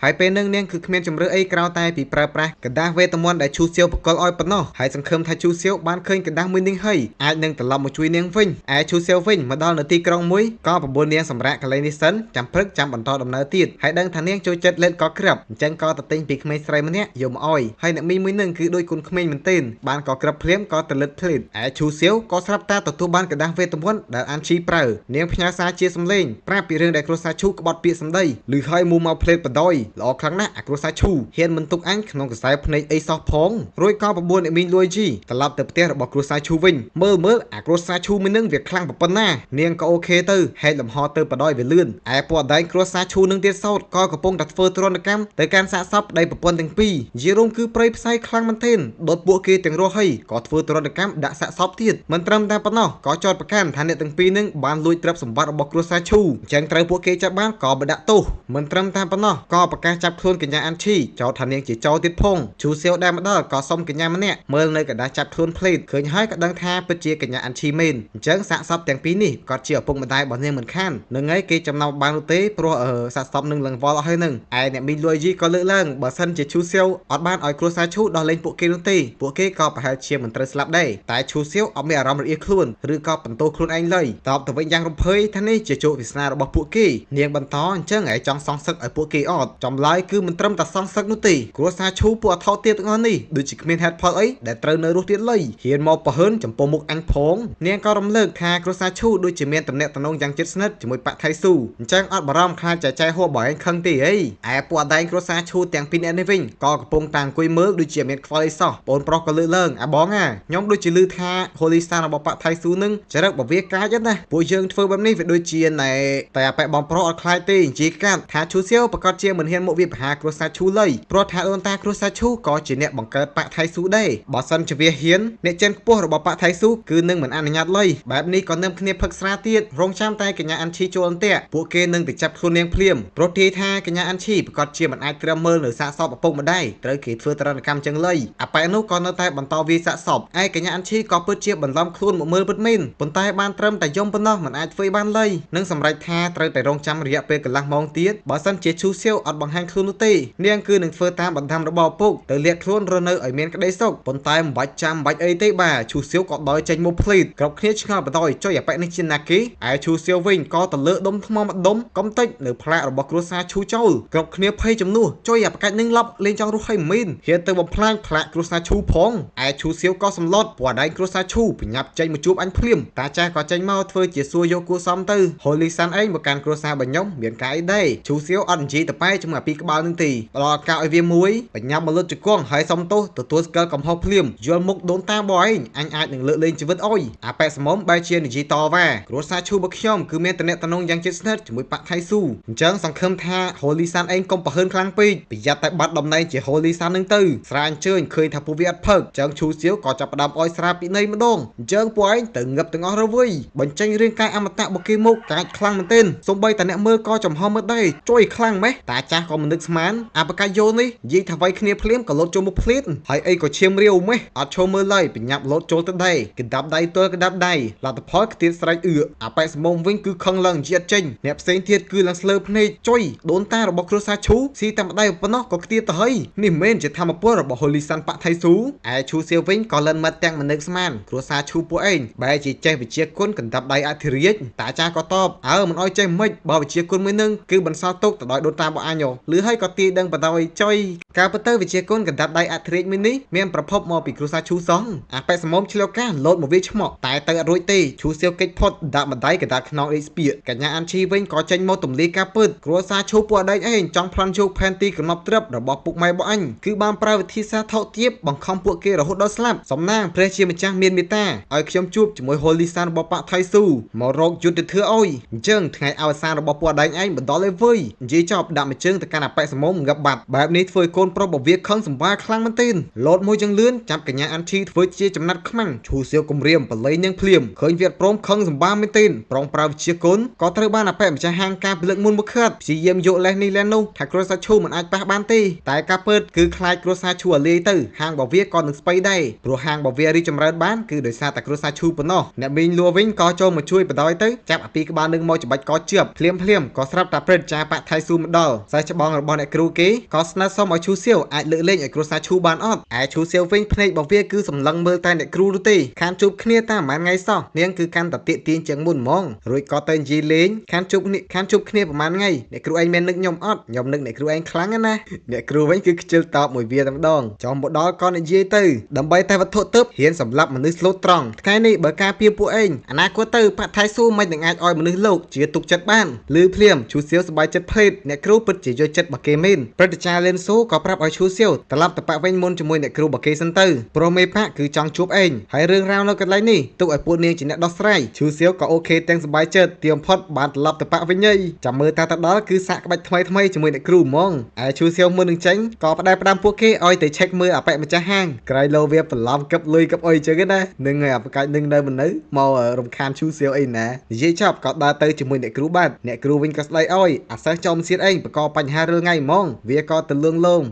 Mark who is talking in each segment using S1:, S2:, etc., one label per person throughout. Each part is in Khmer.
S1: ហើយពេលនឹងនាងគឺគ្មានជំរឿអីក្រៅតែពីប្រើប្រាស់កដាស់វេទមន្តដែលឈូសៀវបកលឲ្យប៉ុណ្ណោះហើយសង្ឃឹមថាឈូសៀវបានឃើញកដាស់មួយនេះហើយអាចនឹងត្រឡប់មកជួយនាងវិញឯឈូសៀវវិញមកដល់នៅទីក្រុងមួយក៏ប្រពន្ធនាងសម្រាប់កន្លែងនេះសិនចាំព្រឹកចាំបន្តដំណើរទៀតហើយដឹងថានាងចូលចិត្តលេងក៏ក្រាប់អញ្ចឹងក៏ទៅទិញពីក្មេងស្រីម្នាក់យកមកអោយហើយអ្នកមីមួយនឹងគឺដូចគុនក្មេងមែនទែនបានក៏ក្រាប់ភ្លាមក៏ទៅលិតភ្លេតឯឈូសៀវក៏ស្រាប់តែទទួលបានកដាស់វេទមន្តដែលអានឈីប្រើនាងផ្ញើសារជាសំឡេងប្រាប់ពីរឿងដែលគ្រួសារឈូក្បត់ពាក្យសម្ដីឬហើយមូមកភ្លេតបដ យល្អខ្លាំងណាស់អាគ្រួសារឈូហ៊ានមិនទុកអញក្នុងខ្សែភ្នែកអីសោះផងរួចក៏បបួលអ្នកមីងលួយជីត្រឡប់ទៅផ្ទះរបស់គ្រួសារឈូវិញមើលអាគ្រួសារឈូមួយនឹងវាខ្លាំងប៉ុណ្ណានាងក៏អូខេទៅហែកលំហទៅបដ យវាលឿនឯពួកអដែងគ្រួសារឈូនឹងទៀតសោតក៏កំពុងតែធ្វើទរណកម្មទៅកាន់សាកសពដីប្រពន្ធទាំងពីរជារួមគឺព្រៃផ្សៃខ្លាំងមែនទែនដុតពួកគេទាំងរស់ហើយក៏ធ្វើទរណកម្មដាក់សាកសពទៀតមិនត្រឹមតែប៉ុណ្ណោះក៏ចោទប្រកាន់ថាអ្នកទាំងពីរនឹងបានលួចទ្រព្យសម្បត្តិរបស់គ្រួសារឈូអញ្ចឹងត្រូវពួកគេចាប់បានក៏បដាក់ទោសមិនត្រឹមតែប៉ុណ្ណោះក៏ប្រកាសចាប់ខ្លួនកញ្ញាអាន់ឈីចោទថានាងជាចោរទៀតផងឈូសៀវដែលមកដល់ក៏សុំកញ្ញាម្នាក់មើលនៅកណ្ដាស់ចាប់ខ្លួនភ្លេតឃើញហើយក៏ដឹងថាពិតជាកញ្ញាអាន់ឈីមែនអញ្ចឹងសាកសពទាំងពីរនេះក៏ជាឪពុកម្ដាយរបស់នាងមិនខាននឹងហើយគេចំណោទបាននោះទេព្រោះសាកសពនឹងលឹងវល់អស់ហើយនឹងឯអ្នកមីងលួយជីក៏លើកឡើងបើសិនជាឈូសៀវអត់បានឲ្យគ្រួសារឈូដោះលែងពួកគេនោះទេពួកគេក៏ប្រហែលជាមិនត្រូវស្លាប់ដែរតែឈូសៀវអត់មានអារម្មណ៍រអៀលខ្លួនឬក៏បន្ទោសខ្លួនឯងឡើយតបទៅវិញយ៉ាងរំភើយថានេះជាជោគវាសនារបស់ពួកគេនាងបន្តអញ្ចឹងឯងចង់សងសឹកឲ្យពួកគេអត់ចម្លើយគឺមិនត្រឹមតែសងសឹកនោះទេគ្រួសារឈូពួកអថោទៀតទាំងអស់នេះដូចជាគ្មានហេតុផលអីដែលត្រូវនៅរស់ទៀតឡើយហ៊ានមកប្រហើនចំពោះមុខអញផងនាងក៏រំលឹកថាគ្រួសារឈូដូចជាមានតំណែងតំណងយ៉ាងជិតស្និទ្ធជាមួយប៉ាក់ថៃស៊ូអញ្ចឹងអត់បារម្ភខ្លាចចែកហួរបើឯងខឹងទេអីឯពួកអដែងគ្រួសារឈូទាំងពីរនាក់នេះវិញក៏កំពុងតែអង្គុយមើលដូចជាមានខ្វល់អីសោះបងប្រុសក៏លើកឡើងអាបងខ្ញុំដូចជាឮថាហូលីសានរបស់ប៉ាក់ថៃស៊ូនឹងចរិតបវាកាចណាពួកយើងធ្វើបែបនេះវាដូចជាណែតែអាប៉ែបងប្រុសអត់ខ្លាចទេនិយាយកាត់ថាឈូសៀវប្រកាសជាមិនហ៊ានមកវាបហាគ្រួសារឈូឡើយព្រោះថាអូនតាគ្រួសារឈូក៏ជាអ្នកបង្កើតប៉ាក់ថៃស៊ូដែរបើសិនជាវាហ៊ានអ្នកចិនខ្ពស់របស់ប៉ាក់ថៃស៊ូគឺនឹងមិនអនុញ្ញាតឡើយបែបនេះក៏នឹមគ្នាផឹកស្រាទៀតរងចាំតែកញ្ញាអាន់ឈីចូលអន្ទាក់ពួកគេនឹងទៅចាប់ខ្លួននាងភ្លាមព្រោះទាយថាកញ្ញាអាន់ឈីប្រកាសជាមិនអាចត្រឹមមើលនៅសាកសពឪពុកម្ដាយត្រូវគេធ្វើទរណកម្មចឹងឡើយអាប៉ែនោះក៏នៅតែបន្តវាសាកសពឯកញ្ញាអាន់ឈីក៏ពិតជាបន្លំខ្លួនមកមើលពិតមែនប៉ុន្តែបានត្រឹមតែយំប៉ុណ្ណោះមិនអាចធ្វើបានឡើយនឹងសម្រេចថាត្រូវតែរងចាំរយៈពេលកន្លះម៉ោងទៀតបើសិនជាឈូសៀវអត់បង្ហាញខ្លួននោះទេនាងគឺនឹងធ្វើតាមបន្តាមរបស់ឪពុកទៅលាក់ខ្លួនរស់នៅឲ្យមានក្តីសុខប៉ុន្តែមិនបាច់ចាំបាច់អីទេបាទឈូសៀវក៏ដោយចេញមកភ្លេតគ្រប់គ្នាឆ្ងល់បដ យចុយអាប៉ែនេះជាណាគេឯឈូសៀវវិញក៏ទៅលើដុំថ្មម្ដុំកំតិចនៅផ្លាករបស់គ្រួសារឈូចូលគ្រប់គ្នាភ័យចំនួនចុយអាប្រកាច់នឹងឡប់លេងចង់រស់ឲ្យមែនហ៊ានទៅបំផ្លាញផ្លាកគ្រួសារឈូផងឯឈូសៀវក៏សម្លុតពួកអដែងគ្រួសារឈូបញ្ញាប់ចេញមកជួបអញភ្លាមតាចាស់ក៏ចេញមកធ្វើជាសួរយកគួសមទៅហូលីសានឯងមកកាន់គ្រួសាររបស់ខ្ញុំមានកាយដែរឈូសៀវអត់និយាយទៅប៉ែជាមួយអាពីក្បាលនឹងទេផ្ដល់ឱកាសឲ្យវាមួយបញ្ញាប់មកលុតជង្គង់ហើយសុំទោសទទួលស្គាល់កំហុសភ្លាមយល់មុខដូនតាបងឯងអញអាចនឹងលើកលែងជីវិតអុយអាប៉ែសមមបែរជានិយាយតវ៉ាគ្រួសារឈូរបស់ខ្ញុំគឺមានតំណែងតំណងយ៉ាងជិតស្និទ្ធជាមួយប៉ាក់ថៃស៊ូអញ្ចឹងសង្ឃឹមថាហូលីសានឯងកុំប្រហើនខ្លាំងពេកប្រយ័ត្នតែបាត់តំណែងជាហូលីសាននឹងទៅស្រាអញ្ជើញឃើញថាពួកវាអត់ផឹកចឹងឈូសៀវក៏ចាប់ផ្ដើមអោយស្រាពីនៃម្ដងអញ្ចឹងពួកឯងទៅងឹបទាំងអស់រវើយបញ្ចេញរឿងកាយអមតៈរបស់គេមកកាចខ្លាំងមែនទែនសូម្បីតែអ្នកមើលក៏ចំហមើលដែរជួយខ្លាំងម៉េះតាចាស់ក៏មិននឹកស្មានអាបកាយយោនេះនិយាយថាវាយគ្នាភ្លាមក៏លោតចូលមុខភ្លេតហើយអីក៏ឈាមរាវម៉េះអត់ឈោមើលឡើយបញ្ញាប់លោតចូលទៅដែរកណ្ដាប់ដៃទល់កណ្ដាប់ដៃលទ្ធផលខ្ទៀតស្រែកអឺអាប៉ែសមមវិញគឺខឹងឡើងជាអត់ចេញអ្នកផ្សេងទៀតគឺឡើងស្លើភ្នែកចុយដូនតារបស់គ្រួសារឈូស៊ីតែម្ដាយប៉ុណ្ណោះក៏ខ្ទៀតទៅហើយនេះមិនមែនជាធម្មពលរបស់ហូលីសានប៉ាក់ថៃស៊ូឯឈូសៀវវិញក៏លិនមាត់ទាំងមិននឹកស្មានគ្រួសារឈូពួកឯងបែរជាចេះវិជាគុណកណ្ដាប់ដៃអធិរាជតាចាស់ក៏តបមិនអោយចេះមិនបើវិជាគុណមួយនឹងគឺបន្សល់ទុកទៅដោយដូនតារបស់អញលឺហើយក៏ទាយដឹងបដ យចុយការពិតទៅវិជាគុណកណ្ដាប់ដៃអធិរាជមួយនេះមានប្រភពមកពីគ្រួសារឈូសងអាប៉ែសមមឆ្លៀវកាលោតមកវាឆ្មក់តែទៅអត់រួចទេឈូសៀវកិច្ចផុតដាក់ម្ដាយកណ្ដាប់ខ្នងអេស្ពៀកញ្ញាអាន់ឈីវិញក៏ចេញមកទម្លាយការពិតគ្រួសារឈូពួកអដែងឯងចង់ប្លន់យកផែនទីកំណប់ទ្រព្យរបស់ពុកម៉ែរបស់អញគឺបានប្រើវិធីសាស្ត្រថោកទាបបង្ខំពួកគេរហូតដល់ស្លាប់សំណាងព្រះជាម្ចាស់មានមេត្តាឲ្យខ្ញុំជួបជាមួយហូលីសានរបស់ប៉ាក់ថៃស៊ូមករកយុទ្ធធឿអុយអញ្ចឹងថ្ងៃអវសានរបស់ពួកអដែងឯងបន្តលេវើយនិយាយចប់ដាក់មួយជើងទៅកាន់អាប៉ែសមមងឹបបាត់បែបនេះធ្វើឲ្យកូនប្រុសរបស់វាខឹងសម្បាខ្លាំងមែនទែនលោតមួយយ៉ាងលឿនចាប់កញ្ញាអាន់ឈីធ្វើជាចំណាត់ខ្មាំងឈូសៀវគំរាមបល័យនាងភ្លាមឃើញវាអត់ព្រមខឹងសម្បាមែនទែនប្រងប្រើវិជាគុណក៏ត្រូវបានអាប៉ែម្ចាស់ហាងការពលឹកមុនមកខាត់ព្យាយាមយកលេសនេះលេសនោះថាគ្រួសារឈូមិនអាចប៉ះបានទេតែការពើតគឺខ្លាចគ្រួសារឈូអាលាយទៅហាងរបស់វាក៏នឹងស្បៃដែរព្រោះហាងរបស់វារីចម្រើនបានគឺដោយសារតែគ្រួសារឈូប៉ុណ្ណោះអ្នកមីងលួវិញក៏ចូលមកជួយបដ យទៅចាប់អាពីក្បាលនឹងមកច្បាច់កជាប់ភ្លាមក៏ស្រាប់តែព្រឹត្តចាប៉ាក់ថៃស៊ូមកដល់សើច ច្បងរបស់អ្នកគ្រូគេក៏ស្នើសុំឲ្យឈូសៀវអាចលើកលែងឲ្យគ្រួសារឈូបានអត់ឯឈូសៀវវិញភ្នែករបស់វាគឺសម្លឹងមើលតែអ្នកគ្រូនោះទេខានជួបគ្នាតាមប្រហែលថ្ងៃសោះនាងគឺកាន់តែទាក់ទាញជាងមុនហ្មងរួចក៏ទៅនិយាយលេងខានជួបគ្នាប្រហែលថ្ងៃអ្នកគ្រូឯងមាននឹកខ្ញុំអត់ខ្ញុំនឹកអ្នកគ្រូឯងខ្លាំងណាស់អ្នកគ្រូវិញគឺខ្ជិលតបមួយវាតែម្ដងចំមកដល់ក៏និយាយទៅដើម្បីតែវត្ថុទើបហ៊ានសម្លាប់មនុស្សស្លូតត្រង់ថ្ងៃនេះបើការពៀពួកឯងអនាគតទៅបថៃស៊ូមិននឹងអាចឲ្យមនុស្សលោកជាទុកចិត្តបានលឺភ្លាមឈូសៀវសប្បាយចិត្តភ្លេតអ្នកគ្រូពិតជាយកចិត្តបកេមែនព្រឹទ្ធាចារ្យលេនស៊ូក៏ប្រាប់ឲ្យឈូសៀវត្រឡប់ទៅប៉វិញមុនជាមួយអ្នកគ្រូបកេសិនទៅព្រោះមេប៉គឺចង់ជួបឯងហើយរឿងរ៉ាវនៅកន្លែងនេះទុកឲ្យពួកនាងជាអ្នកដោះស្រាយឈូសៀវក៏អូខេទាំងសប្បាយចិត្តទៀមផុតបានត្រឡប់ទៅប៉វិញហើយចាំមើលតាទៅដល់គឺសាក់ក្បាច់ថ្មីជាមួយអ្នកគ្រូហ្មងឯឈូសៀវមុននឹងចេញក៏ផ្ដែផ្ដាំពួកគេឲ្យទៅឆែកមើលអបិម្ចាស់ហាងក្រៃលោវាបន្លំកឹបលុយកឹបអុយចឹងណានឹងហើយអបកាច់នឹងនៅមិននៅមករំខានឈូសៀវអីណានិយាយចប់ក៏ដើរទៅជាមួយអ្នកគ្រូបាទអ្នកគ្រូវិញក៏ស្ដីឲ្យអាសេះចោមសៀតឯងបកបញ្ហារឿងថ្ងៃហ្មងវាក៏ទៅលឿងលោម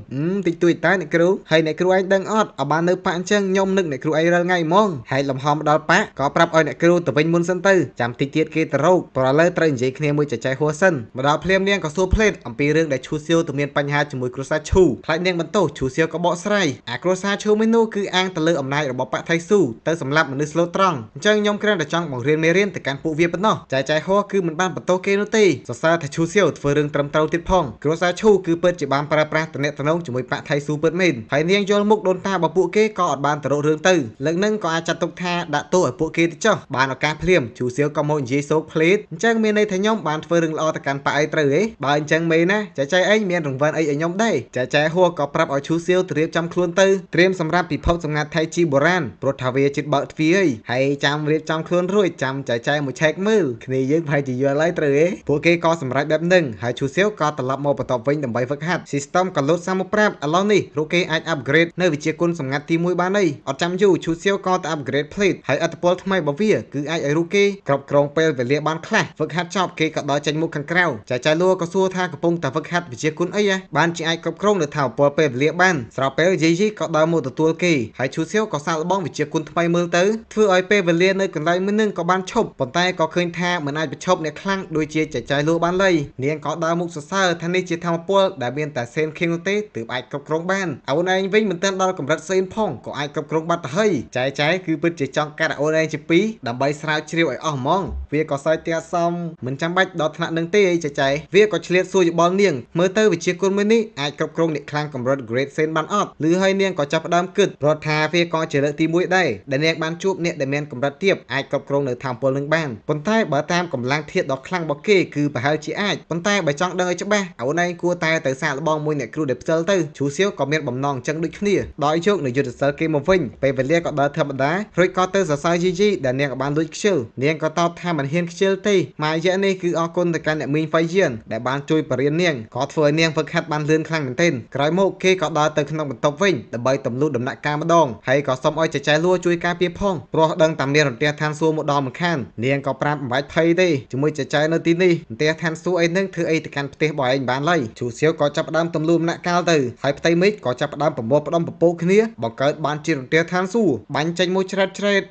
S1: តិចតួចតែអ្នកគ្រូហើយអ្នកគ្រូឯងដឹងអត់ឲ្យបាននៅប៉ាអញ្ចឹងខ្ញុំនឹកអ្នកគ្រូឯងរាល់ថ្ងៃហ្មងហើយលំហមកដល់ប៉ាក៏ប្រាប់ឲ្យអ្នកគ្រូទៅវិញមុនសិនទៅចាំតិចទៀតគេទៅរកព្រោះឥឡូវត្រូវនិយាយគ្នាមួយចែកហួរសិនមកដល់ភ្លាមនាងក៏សួរភ្លេតអំពីរឿងដែលឈូសៀវទៅមានបញ្ហាជាមួយគ្រួសារឈូខ្លាចនាងបន្ទោសឈូសៀវក៏បកស្រាយអាគ្រួសារឈូមួយនោះគឺអាងទៅលើអំណាចរបស់ប៉ាថៃស៊ូទៅសម្លាប់មនុស្សស្លូតត្រង់អញ្ចឹងខ្ញុំគ្រាន់តែចង់បង្រៀនមេរៀនទៅកាន់ពួកវាប៉ុណ្ណោះចែកហួរគឺមិនបានបន្ទោសគេនោះទេសរសើរថាឈូសៀវធ្វើរឿងត្រឹមត្រូវទៀតផងគ្រួសារឈូគឺពិតជាបានប្រើប្រាស់តំណែងជាមួយប៉ាថៃស៊ូពិតមែនហើយនាងយល់មុខដូនតារបស់ពួកគេក៏អត់បានទៅរករឿងទៅលើកនឹងក៏អាចចាត់ទុកថាដាក់ទោសឲ្យពួកគេទៅចុះបានឱកាសភ្លាមឈូសៀវក៏មកនិយាយសោកភ្លេតអញ្ចឹងមានន័យថាខ្ញុំបានធ្វើរឿងល្អទៅកាន់ប៉ាអីត្រូវហេបើអញ្ចឹងមែនណាចែកឯងមានរង្វាន់អីឲ្យខ្ញុំដែរចែកហួរក៏ប្រាប់ឲ្យឈូសៀវត្រៀមចាំខ្លួនទៅត្រៀមសម្រាប់ពិភពសម្ងាត់ថៃជីបុរាណព្រោះថាវាជិតបើកទ្វារហើយចាំរៀបចំខ្លួនរួចចាំចែកមួយឆែកមើលគ្នាយើងប្រហែលជាយល់ហើយត្រូវហេពួកគេក៏សម្រេចបែបហ្នឹងហើយឈូសៀវក៏ត្រឡប់មកបន្តវិញដើម្បីហ្វឹកហាត់ System ក៏លោតសាមកប្រាប់ឥឡូវនេះរូគេអាច upgrade នៅវិជាគុណសម្ងាត់ទី1បានហើយអត់ចាំយូរឈូសៀវក៏ទៅ upgrade plate ហើយឥទ្ធិពលថ្មីរបស់វាគឺអាចឲ្យរូគេគ្រប់គ្រងពេលវេលាបានខ្លះហ្វឹកហាត់ចប់គេក៏ដល់ចេញមុខខាងក្រៅចែលួក៏សួរថាកំពុងតែហ្វឹកហាត់វិជាគុណអីបានជាអាចគ្រប់គ្រងនៅថាពលពេលវេលាបានស្របពេលយីក៏ដល់មកទទួលគេហើយឈូសៀវក៏សាកល្បងវិជាគុណថ្មីមើលទៅធ្វើឲ្យពេលវេលានៅកន្លែងមួយនឹងក៏បានឈប់ប៉ុន្តែក៏ឃើញថាមិនអាចបញ្ឈប់អ្នកខ្លាំងដូចជាចែលួបានឡើយនាងក៏ដើរមុខសរសើរថានេះជាធម្មពលដែលមានតែសេនខេងនោះទេទើបអាចគ្រប់គ្រងបានអូនឯងវិញមិនទាន់ដល់កម្រិតសេនផងក៏អាចគ្រប់គ្រងបាត់ទៅហើយចែគឺពិតជាចង់កាត់អូនឯងជាពីរដើម្បីស្រាវជ្រាវឲ្យអស់ហ្មងវាក៏សើចតែសមមិនចាំបាច់ដល់ថ្នាក់នឹងទេអីចែវាក៏ឆ្លៀតសួរយោបល់នាងមើលទៅវិជាគុណមួយនេះអាចគ្រប់គ្រងអ្នកខ្លាំងកម្រិត grade សេនបានអត់ឬហើយនាងក៏ចាប់ផ្ដើមគិតព្រោះថាវាក៏ជាលើកទី1ដែរដែលនាងបានជួបអ្នកដែលមានកម្រិតទាបអាចគ្រប់គ្រងនៅធម្មពលនឹងបានប៉ុន្តែបើតាមកម្លាំងធាតុដ៏ខ្លាំងរបស់គេគឺប្រហែលជាអាចប៉ុន្តែបើចង់ដឹងឲ្យច្បាស់អូនឯងគួរតែទៅសាកល្បងមួយអ្នកគ្រូដែលផ្ទាល់ទៅឈូសៀវក៏មានបំណងអញ្ចឹងដូចគ្នាដោយយកនៅយុទ្ធសាស្ត្រគេមកវិញពេលវេលាក៏ដល់ធម្មតារួចក៏ទៅសរសើរយីដែលនាងក៏បានលួចខ្ជិលនាងក៏តបថាមិនហ៊ានខ្ជិលទេម៉ាយៈនេះគឺអរគុណទៅកាន់អ្នកមីងហ្វៃយៀនដែលបានជួយបរៀននាងក៏ធ្វើឲ្យនាងហ្វឹកហាត់បានលឿនខ្លាំងមែនទែនក្រោយមកគេក៏ដើរទៅក្នុងបន្ទប់វិញដើម្បីទម្លុះដំណាក់កាលម្ដងហើយក៏សុំឲ្យចែលួជួយការពារផងព្រោះដឹងតែមានរន្ទះឋានសួគ៌មកដល់មិនខាននាងក៏ប្រាប់បំបាច់ភ័យទេជាមួយចែនៅទីនេះរន្ទះឋានសួគ៌អីនឹងធ្វើអីទៅកាន់ផ្ទះរបស់ឯងបានឡើយឈូសៀវក៏ចាប់ផ្ដើមទម្លុះដំណាក់កាលទៅហើយផ្ទៃមេឃក៏ចាប់ផ្ដើមប្រមូលផ្ដុំពពោគ្នាបង្កើតបានជារន្ទះឋានសួគ៌បាញ់ចេញមួយច្រេត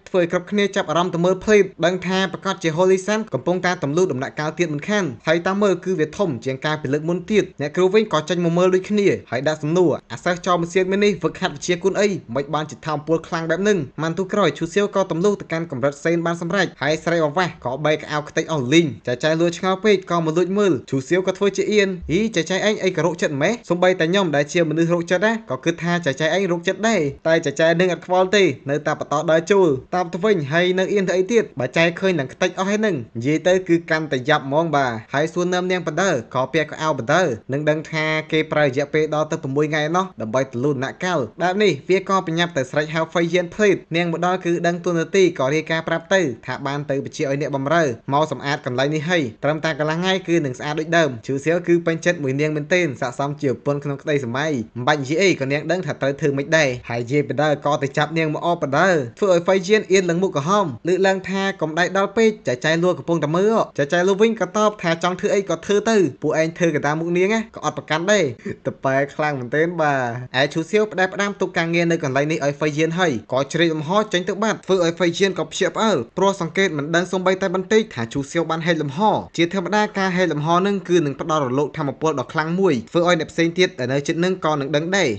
S1: ធ្វើឲ្យគ្រប់គ្នាចាប់អារម្មណ៍ទៅមើលភ្លេតដឹងថាប្រកាសជា Holy Sun កំពុងតែទម្លុះដំណាក់កាលទៀតមិនខានហើយតាមមើលគឺវាធំជាងការពិលឹកមុនទៀតអ្នកគ្រូវិញក៏ចេញមកមើលដូចគ្នាហើយដាក់សំណួរអាសេះចោលម៉ាស៊ីនមួយនេះហ្វឹកហាត់វិជាគុណអីមិនបានជាធម្មពលខ្លាំងបែបហ្នឹងម៉ាន់ទូក្រោយឈូសៀវក៏ទម្លុះទៅកាន់កម្រិតសេនបានសម្រេចហើយស្រីអវាស់ក៏បែកក្អោខ្ទេចអស់លីងចែលួឆ្ងល់ពេកក៏មកលួចមើលឈូសៀវក៏ធ្វើជាអៀនចែឯងអីក៏រោគចិត្តម៉េះសំបីតែខ្ញុំដែលជាមនុស្សរោគចិត្តណាក៏គិតថាចែឯងរោគចិត្តដែរតែចែនឹងអត់ខ្វល់ទេនៅតែបន្តដើរចូលតាមទៅវិញហើយនៅអៀនទៅអីទៀតបើចែឃើញនឹងខ្ទេចអស់ហើយនឹងនិយាយទៅគឺកាន់តែយ៉ាប់ហ្មងបាទហើយសួរនឹមនាងបដើក៏ពាក់កៅអៅបដើនឹងដឹងថាគេប្រើរយៈពេលដល់ទៅ6ថ្ងៃណោះដើម្បីទលូនដាក់កាល់បែបនេះវាក៏ប្រញាប់ទៅស្រេចហៅហ្វៃយៀនភ្លេតនាងមកដល់គឺដឹងទូនាទីក៏រាយការណ៍ប្រាប់ទៅថាបានទៅបញ្ជាឲ្យអ្នកបំរើមកសម្អាតកន្លែងនេះហើយត្រឹមតែកន្លះថ្ងៃគឺនឹងស្អាតដូចដើមឈឺសៀវគឺពេញចិត្តមួយនាងមែនទែនស័ក្តិសមជាប្រពន្ធក្នុងក្តីសម័យមិនបាច់និយាយអីក៏នាងដឹងថាត្រូវធ្វើមិនដែរហើយយាយបដើក៏ទៅចាប់នាងមកអបបដើធ្វើឲ្យហ្វៃយៀនអៀនឡើងមុខក្រហមលើកឡើងថាកុំដៃដល់ពេកចែលួកំពុងតែមើលចែលួវិញក៏តបថាចង់ធ្វើអីក៏ធ្វើទៅពួកឯងធ្វើកតាមុខនាងក៏អត់ប្រកាន់ដែរតប៉ែខ្លាំងមែនទែនបាទឯឈូសៀវផ្ដែផ្ដាំទុកការងារនៅកន្លែងនេះឲ្យហ្វៃយៀនហើយក៏ជ្រេកលំហចេញទៅបាត់ធ្វើឲ្យហ្វៃយៀនក៏ភ្ញាក់ផ្អើលព្រោះសង្កេតមិនដឹងសូម្បីតែបន្តិចថាឈូសៀវបានហេតុលំហជាធម្មតាការហេតុលំហនឹងគឺនឹងផ្ដល់រលកធម្ម ពលដ៏ខ្លាំងមួយធ្វើឲ្យអ្នកផ្សេងទៀតដែលនៅជិតនឹងក៏នឹងដឹងដែរ